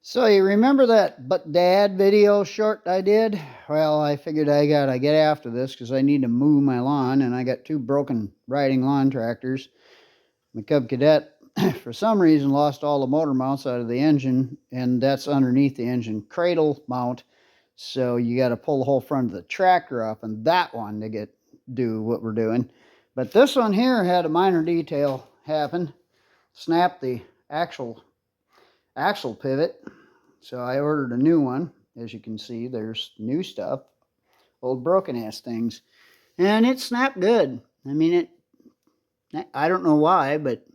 So you remember that But Dad video short I did? Well, I figured I gotta get after this because I need to mow my lawn, and I got two broken riding lawn tractors. My Cub Cadet, for some reason, lost all the motor mounts out of the engine, and that's underneath the engine cradle mount. So you got to pull the whole front of the tractor up, and that one to do what we're doing. But this one here had a minor detail happen. Snapped the axle pivot. So I ordered a new one. As you can see, there's new stuff, old broken ass things, and it snapped good. I mean, I don't know why, but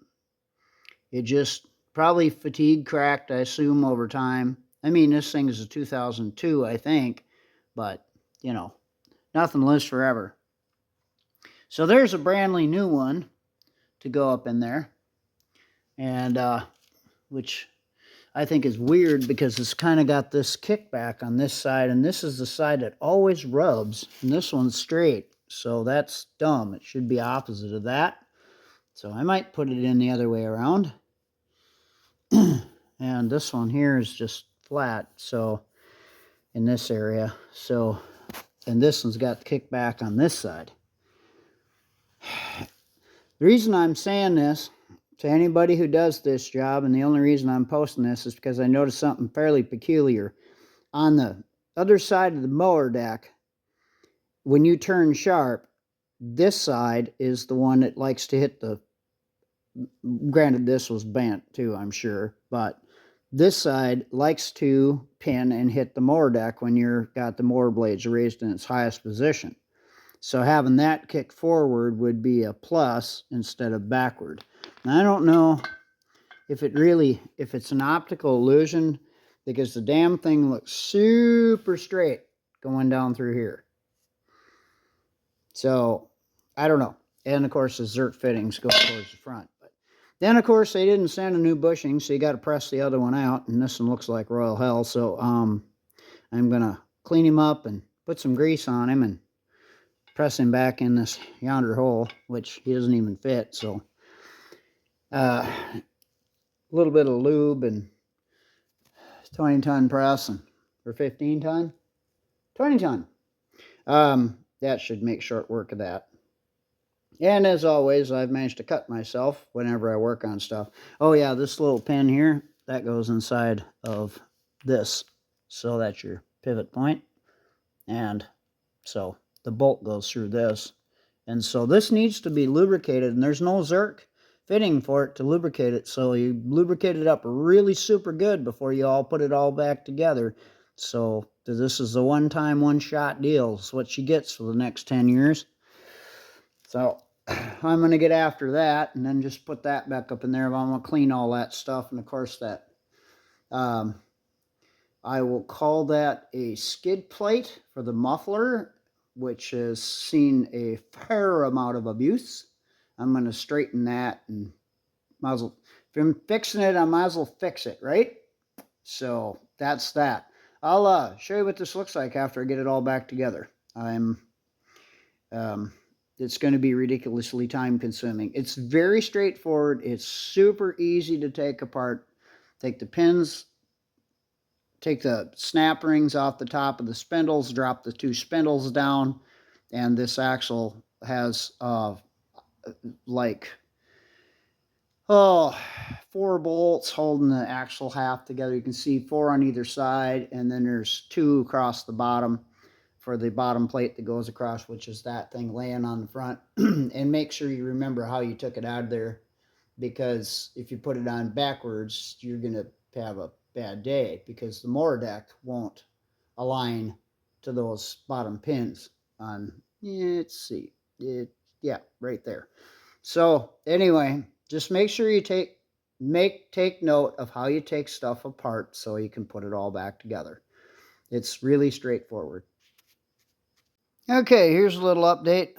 it just probably fatigue cracked, I assume, over time. I mean, this thing is a 2002, I think, but you know, nothing lives forever. So there's a brandly new one to go up in there, and which I think is weird because it's kind of got this kickback on this side, and this is the side that always rubs, and this one's straight. So that's dumb. It should be opposite of that. So I might put it in the other way around. And this one here is just flat, so in this area. So, and this one's got the kickback on this side. The reason I'm saying this to anybody who does this job, and the only reason I'm posting this, is because I noticed something fairly peculiar. On the other side of the mower deck, when you turn sharp, this side is the one that likes to hit the, granted this was bent too, I'm sure, but this side likes to pin and hit the mower deck when you've got the mower blades raised in its highest position. So having that kick forward would be a plus instead of backward. Now, I don't know if it's an optical illusion, because the damn thing looks super straight going down through here. So I don't know. And of course the Zert fittings go towards the front. But then of course they didn't send a new bushing, so you got to press the other one out, and this one looks like royal hell. So I'm gonna clean him up and put some grease on him and press him back in this yonder hole, which he doesn't even fit. So a little bit of lube and 20-ton press, and or 15-ton, 20-ton. That should make short work of that. And as always, I've managed to cut myself whenever I work on stuff. Oh yeah, this little pin here, that goes inside of this. So that's your pivot point. And so the bolt goes through this. And so this needs to be lubricated, and there's no Zerk fitting for it to lubricate it. So you lubricate it up really super good before you all put it all back together. So this is a one-time, one-shot deal. It's what she gets for the next 10 years. So I'm going to get after that and then just put that back up in there. I'm going to clean all that stuff. And of course that, I will call that a skid plate for the muffler, which has seen a fair amount of abuse. I'm going to straighten that, and might as well, if I'm fixing it, I might as well fix it, right? So that's that. I'll show you what this looks like after I get it all back together. It's going to be ridiculously time consuming. It's very straightforward. It's super easy to take apart. Take the pins, take the snap rings off the top of the spindles, drop the two spindles down, and this axle has like 4 bolts holding the axle half together. You can see 4 on either side, and then there's 2 across the bottom for the bottom plate that goes across, which is that thing laying on the front. And make sure you remember how you took it out of there, because if you put it on backwards, you're going to have a bad day, because the mower deck won't align to those bottom pins on, let's see, yeah, right there. So anyway, just make sure you take note of how you take stuff apart so you can put it all back together. It's really straightforward. Okay, here's a little update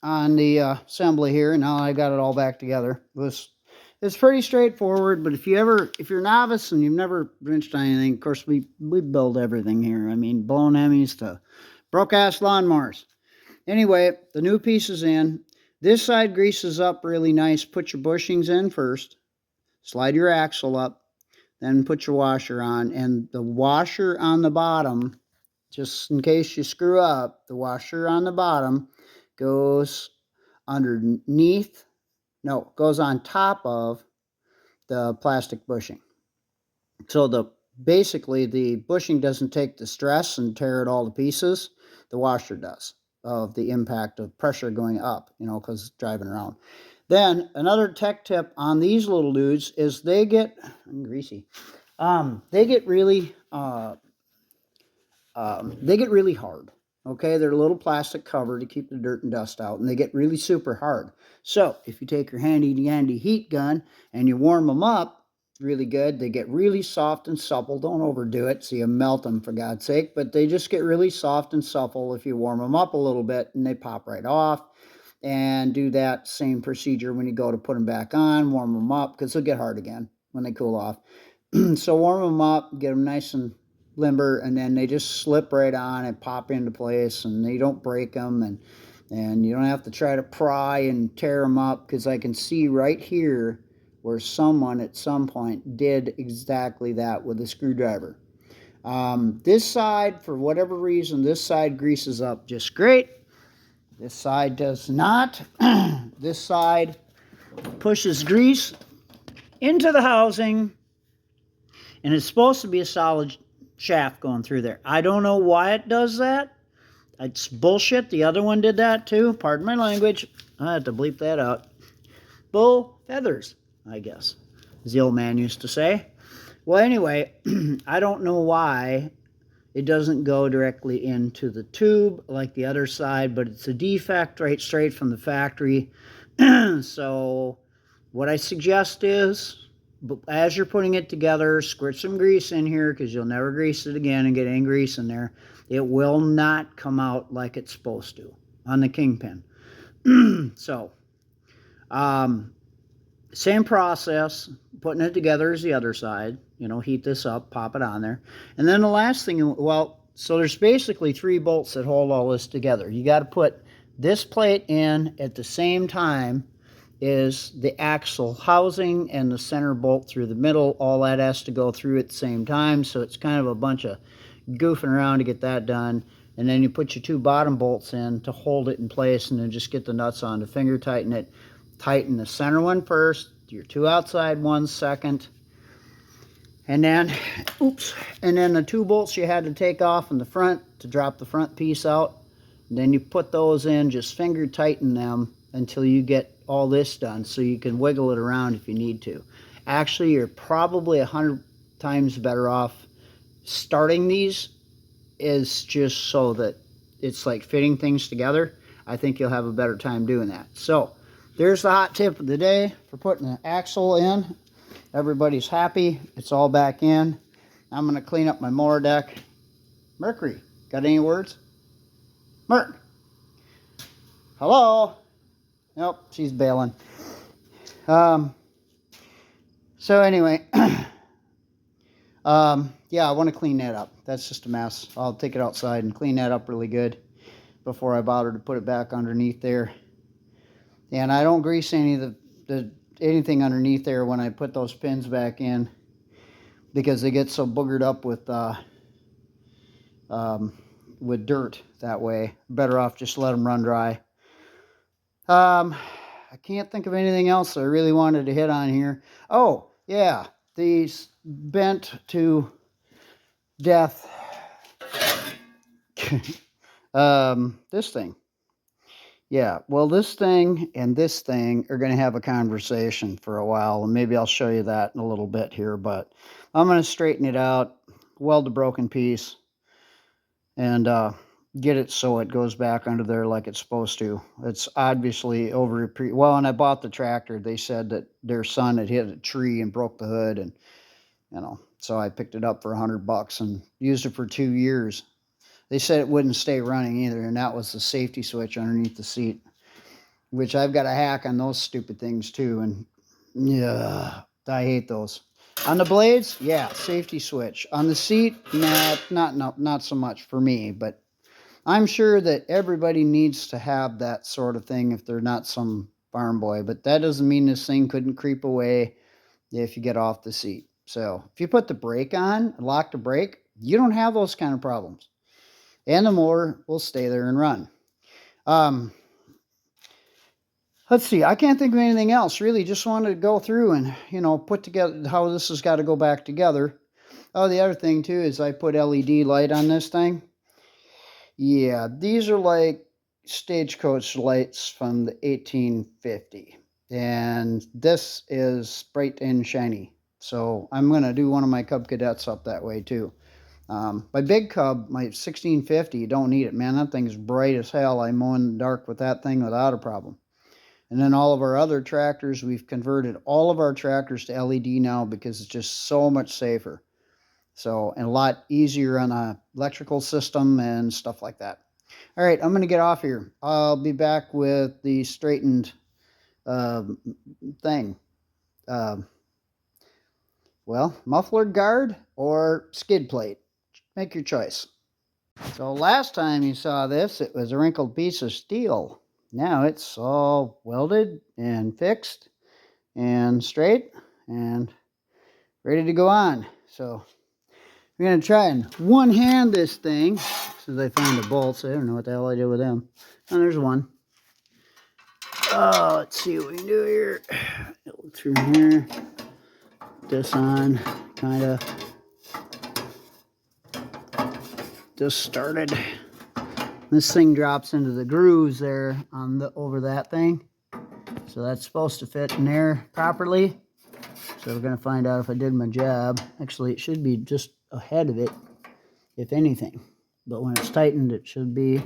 on the assembly here. Now I got it all back together. It's pretty straightforward, but if you're a novice and you've never wrenched on anything, of course we build everything here. I mean, blown Emmys to broke ass lawnmowers. Anyway, the new piece is in. This side greases up really nice. Put your bushings in first. Slide your axle up. then put your washer on, and the washer on the bottom, just in case you screw up, the washer on the bottom goes underneath, no, goes on top of the plastic bushing. So basically the bushing doesn't take the stress and tear it all to pieces. The washer does, of the impact of pressure going up, because driving around. Then another tech tip on these little dudes is they get greasy. They get really hard. Okay, they're a little plastic cover to keep the dirt and dust out, and they get really super hard. So if you take your handy dandy heat gun and you warm them up really good, they get really soft and supple. Don't overdo it so you melt them, for God's sake, but they just get really soft and supple if you warm them up a little bit, and they pop right off. And do that same procedure when you go to put them back on. Warm them up, because they'll get hard again when they cool off. So warm them up, get them nice and limber, and then they just slip right on and pop into place, and they don't break them, and you don't have to try to pry and tear them up, because I can see right here where someone at some point did exactly that with a screwdriver. This side, for whatever reason, this side greases up just great. This side does not. This side pushes grease into the housing, and it's supposed to be a solid shaft going through there. I don't know why it does that. It's bullshit. The other one did that too. Pardon my language. I had to bleep that out. Bull feathers, I guess, as the old man used to say. Well, anyway, I don't know why it doesn't go directly into the tube like the other side, but it's a defect right straight from the factory. So what I suggest is, as you're putting it together, squirt some grease in here, because you'll never grease it again and get any grease in there. It will not come out like it's supposed to on the kingpin. So, same process, putting it together as the other side. Heat this up, pop it on there. And then the last thing, well, so there's basically 3 bolts that hold all this together. You got to put this plate in at the same time as the axle housing, and the center bolt through the middle. All that has to go through at the same time, so it's kind of a bunch of goofing around to get that done. And then you put your 2 bottom bolts in to hold it in place, and then just get the nuts on to finger tighten it. Tighten the center one first, your 2 outside ones second, and then the 2 bolts you had to take off in the front to drop the front piece out. And then you put those in, just finger tighten them until you get all this done, so you can wiggle it around if you need to. Actually, you're probably 100 times better off starting these, is just so that it's like fitting things together. I think you'll have a better time doing that. So there's the hot tip of the day for putting the axle in. Everybody's happy. It's all back in. I'm going to clean up my mower deck. Mercury, got any words? Merc. Hello? Nope, she's bailing. So anyway, yeah, I want to clean that up. That's just a mess. I'll take it outside and clean that up really good before I bother to put it back underneath there. And I don't grease any of anything underneath there when I put those pins back in, because they get so boogered up with dirt that way. Better off just let them run dry. I can't think of anything else I really wanted to hit on here. Oh, yeah, these bent to death. This thing. Yeah, well, this thing and this thing are going to have a conversation for a while, and maybe I'll show you that in a little bit here, but I'm going to straighten it out, weld the broken piece, and get it so it goes back under there like it's supposed to. It's obviously well, when I bought the tractor, they said that their son had hit a tree and broke the hood, and so I picked it up for $100 and used it for 2 years. They said it wouldn't stay running either, and that was the safety switch underneath the seat, which I've got a hack on those stupid things too, and yeah, I hate those. On the blades, yeah, safety switch. On the seat, nah, not so much for me, but I'm sure that everybody needs to have that sort of thing if they're not some farm boy, but that doesn't mean this thing couldn't creep away if you get off the seat. So if you put the brake on, lock the brake, you don't have those kind of problems. And the motor will stay there and run. Let's see, I can't think of anything else. Really, just wanted to go through and, put together how this has got to go back together. Oh, the other thing, too, is I put LED light on this thing. Yeah, these are like stagecoach lights from the 1850. And this is bright and shiny. So I'm going to do one of my Cub Cadets up that way, too. My big Cub, my 1650, you don't need it, man. That thing's bright as hell. I mow in the dark with that thing without a problem. And then all of our other tractors, we've converted all of our tractors to LED now because it's just so much safer. So, and a lot easier on the electrical system and stuff like that. All right, I'm going to get off here. I'll be back with the straightened thing. Well, muffler guard or skid plate. Make your choice. So last time you saw this, it was a wrinkled piece of steel. Now it's all welded and fixed and straight and ready to go on. So we're going to try and one-hand this thing since I found the bolts. I don't know what the hell I did with them. Oh, there's one. Oh, let's see what we can do here. Look through here. This on, kind of. Just started. This thing drops into the grooves there on the over that thing. So that's supposed to fit in there properly. So we're going to find out if I did my job. Actually, it should be just ahead of it, if anything. But when it's tightened, it should be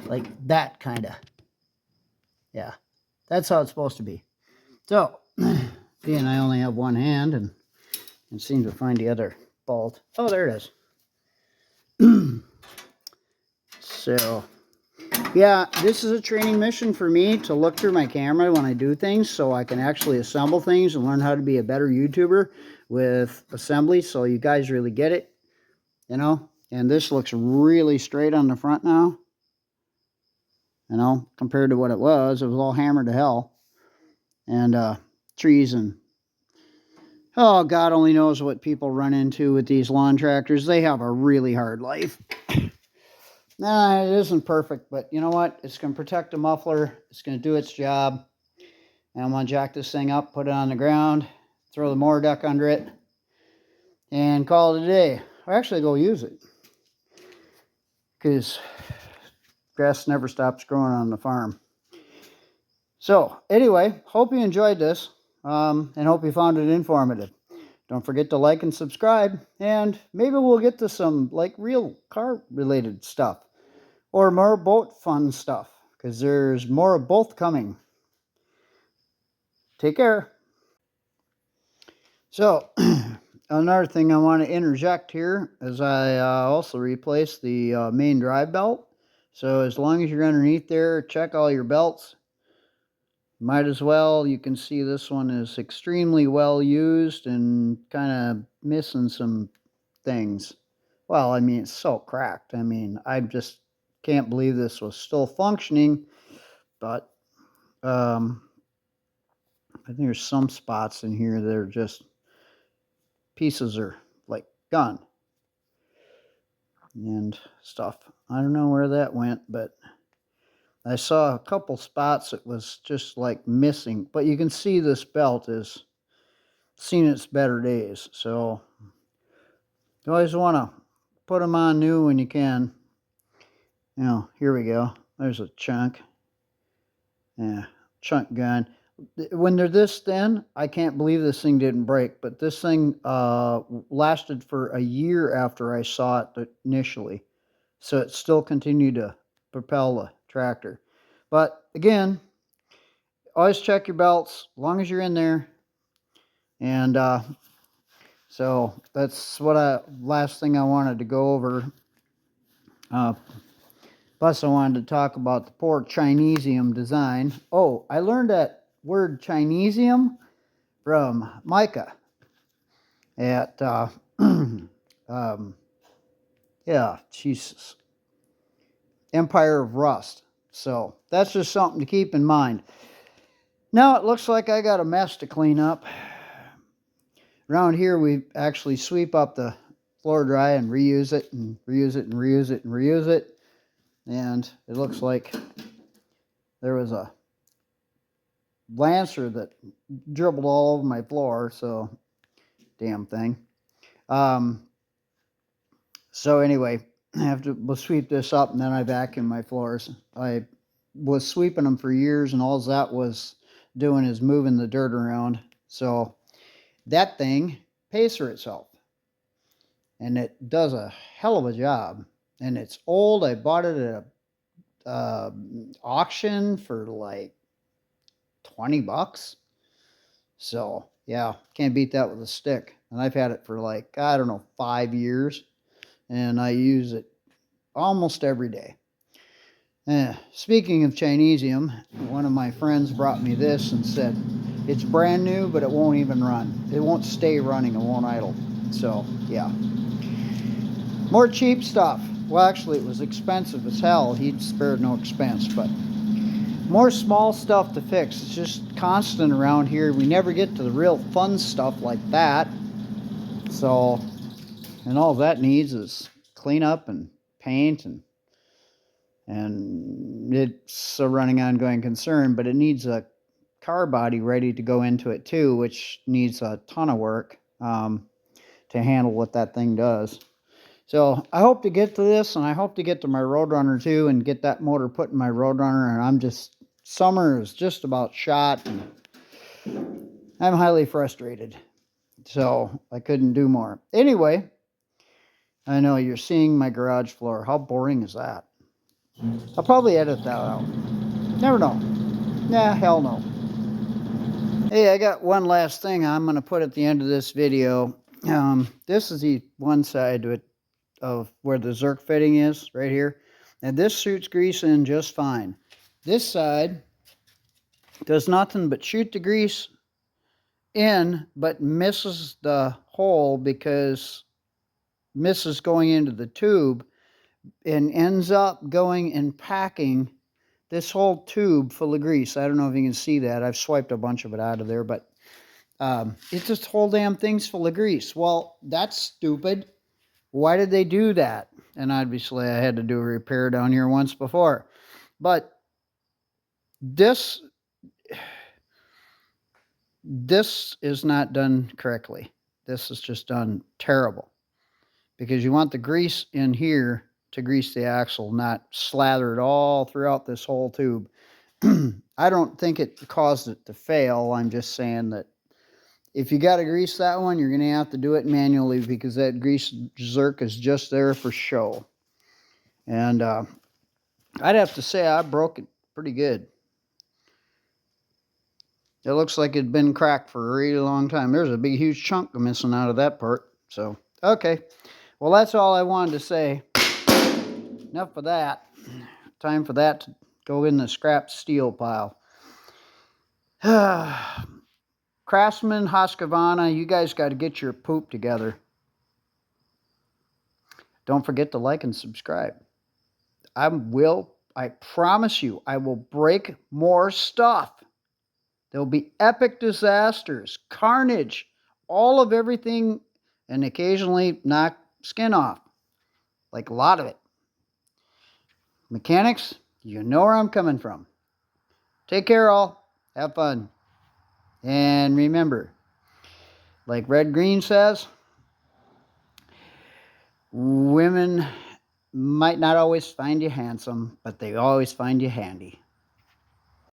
like that kind of. Yeah, that's how it's supposed to be. So, being I only have one hand and seem to find the other bolt. Oh, there it is. So, yeah, this is a training mission for me to look through my camera when I do things so I can actually assemble things and learn how to be a better YouTuber with assembly so you guys really get it, And this looks really straight on the front now, compared to what it was. It was all hammered to hell. And trees and, oh, God only knows what people run into with these lawn tractors. They have a really hard life. Nah, it isn't perfect, but you know what? It's going to protect the muffler. It's going to do its job. And I'm going to jack this thing up, put it on the ground, throw the mower deck under it, and call it a day. Or actually go use it. Because grass never stops growing on the farm. So, anyway, hope you enjoyed this, and hope you found it informative. Don't forget to like and subscribe, and maybe we'll get to some, real car-related stuff. Or more boat fun stuff, because there's more of both coming. Take care. So, another thing I want to interject here is I also replaced the main drive belt. So as long as you're underneath there, check all your belts. Might as well. You can see this one is extremely well used and kind of missing some things. Well, I mean, it's so cracked. I mean, I just can't believe this was still functioning, but I think there's some spots in here that are just pieces are like gone and stuff. I don't know where that went, but I saw a couple spots that was just like missing, but you can see this belt is seen its better days. So you always want to put them on new when you can. Here we go. There's a chunk. Yeah, chunk gone. When they're this thin, I can't believe this thing didn't break. But this thing lasted for a year after I saw it initially. So it still continued to propel the tractor. But again, always check your belts as long as you're in there. And so that's last thing I wanted to go over. Plus, I wanted to talk about the poor Chinesium design. Oh, I learned that word Chinesium from Micah at, yeah, Jesus, Empire of Rust. So that's just something to keep in mind. Now it looks like I got a mess to clean up. Around here, we actually sweep up the floor dry and reuse it and reuse it and reuse it and reuse it. And it looks like there was a Lancer that dribbled all over my floor, so damn thing. So anyway, we'll sweep this up, and then I vacuum my floors. I was sweeping them for years, and all that was doing is moving the dirt around. So that thing pays for itself, and it does a hell of a job. And it's old. I bought it at a auction for like $20. So yeah, can't beat that with a stick. And I've had it for like, I don't know, 5 years, and I use it almost every day. Speaking of Chinesium, one of my friends brought me this and said it's brand new, but it won't even run. It won't stay running. It won't idle. So yeah, more cheap stuff. Well, actually, it was expensive as hell. He'd spared no expense, but more small stuff to fix. It's just constant around here. We never get to the real fun stuff like that. So, and all that needs is clean up and paint, and it's a running ongoing concern, but it needs a car body ready to go into it too, which needs a ton of work to handle what that thing does. So I hope to get to this, and I hope to get to my Roadrunner too, and get that motor put in my Roadrunner. And I'm just, summer is just about shot, and I'm highly frustrated. So I couldn't do more. Anyway, I know you're seeing my garage floor. How boring is that? I'll probably edit that out. Never know. Nah, hell no. Hey, I got one last thing I'm going to put at the end of this video. This is the one side of where the Zerk fitting is, right here. And this shoots grease in just fine. This side does nothing but shoot the grease in, but misses the hole because misses going into the tube, and ends up going and packing this whole tube full of grease. I don't know if you can see that. I've swiped a bunch of it out of there, but it's just whole damn thing's full of grease. Well, that's stupid. Why did they do that? And obviously I had to do a repair down here once before. But this is not done correctly. This is just done terrible. Because you want the grease in here to grease the axle, not slathered all throughout this whole tube. I don't think it caused it to fail. I'm just saying that if you got to grease that one, you're going to have to do it manually, because that grease Zerk is just there for show. And I'd have to say I broke it pretty good. It looks like it'd been cracked for a really long time. There's a big, huge chunk missing out of that part. So, okay. Well, that's all I wanted to say. Enough of that. Time for that to go in the scrap steel pile. Craftsman, Husqvarna, you guys got to get your poop together. Don't forget to like and subscribe. I promise you, I will break more stuff. There will be epic disasters, carnage, all of everything, and occasionally knock skin off. Like a lot of it. Mechanics, you know where I'm coming from. Take care, all. Have fun. And remember, like Red Green says, women might not always find you handsome, but they always find you handy.